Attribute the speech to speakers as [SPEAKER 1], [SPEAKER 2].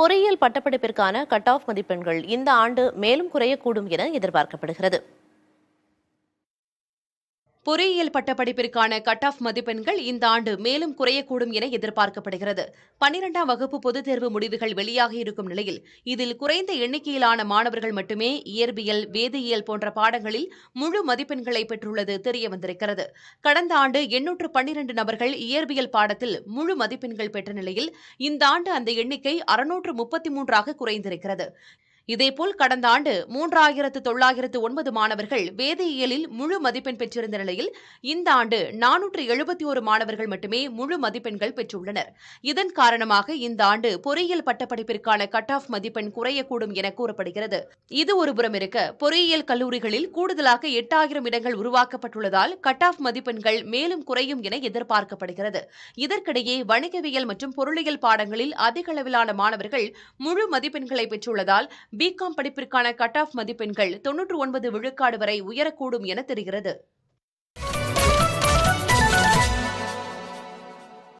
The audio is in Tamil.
[SPEAKER 1] பொறியியல் பட்டப்படிப்பிற்கான கட் ஆஃப் மதிப்பெண்கள் இந்த ஆண்டு மேலும் குறையக்கூடும் என எதிர்பார்க்கப்படுகிறது.
[SPEAKER 2] பொறியியல் பட்டப்படிப்பிற்கான கட் ஆஃப் மதிப்பெண்கள் இந்த ஆண்டு மேலும் குறையக்கூடும் என எதிர்பார்க்கப்படுகிறது. 12ஆம் வகுப்பு பொதுத் தேர்வு முடிவுகள் வெளியாகியிருக்கும் நிலையில் இதில் குறைந்த எண்ணிக்கையிலான மாணவர்கள் மட்டுமே இயற்பியல், வேதியியல் போன்ற பாடங்களில் முழு மதிப்பெண்களை பெற்றுள்ளது தெரியவந்திருக்கிறது. கடந்த ஆண்டு 812 நபர்கள் இயற்பியல் பாடத்தில் முழு மதிப்பெண்கள் பெற்ற நிலையில் இந்த ஆண்டு அந்த எண்ணிக்கை 633ஆக குறைந்திருக்கிறது. இதேபோல் கடந்த ஆண்டு 3909 மாணவர்கள் வேதியியலில் முழு மதிப்பெண் பெற்றிருந்த நிலையில் இந்த ஆண்டு 471 மாணவர்கள் மட்டுமே முழு மதிப்பெண்கள் பெற்றுள்ளனர். இதன் காரணமாக இந்த ஆண்டு பொறியியல் பட்டப்படிப்பிற்கான கட் ஆஃப் மதிப்பெண் குறையக்கூடும் என கூறப்படுகிறது. இது ஒருபுறம் இருக்க, பொறியியல் கல்லூரிகளில் கூடுதலாக 8000 இடங்கள் உருவாக்கப்பட்டுள்ளதால் கட் ஆஃப் மதிப்பெண்கள் மேலும் குறையும் என எதிர்பார்க்கப்படுகிறது. இதற்கிடையே வணிகவியல் மற்றும் பொருளியல் பாடங்களில் அதிக அளவிலான மாணவர்கள் முழு மதிப்பெண்களை பெற்றுள்ளதால் பிகாம் படிப்பிற்கான கட் ஆஃப் மதிப்பெண்கள் 99 விழுக்காடு வரை உயரக்கூடும் என தெரிகிறது.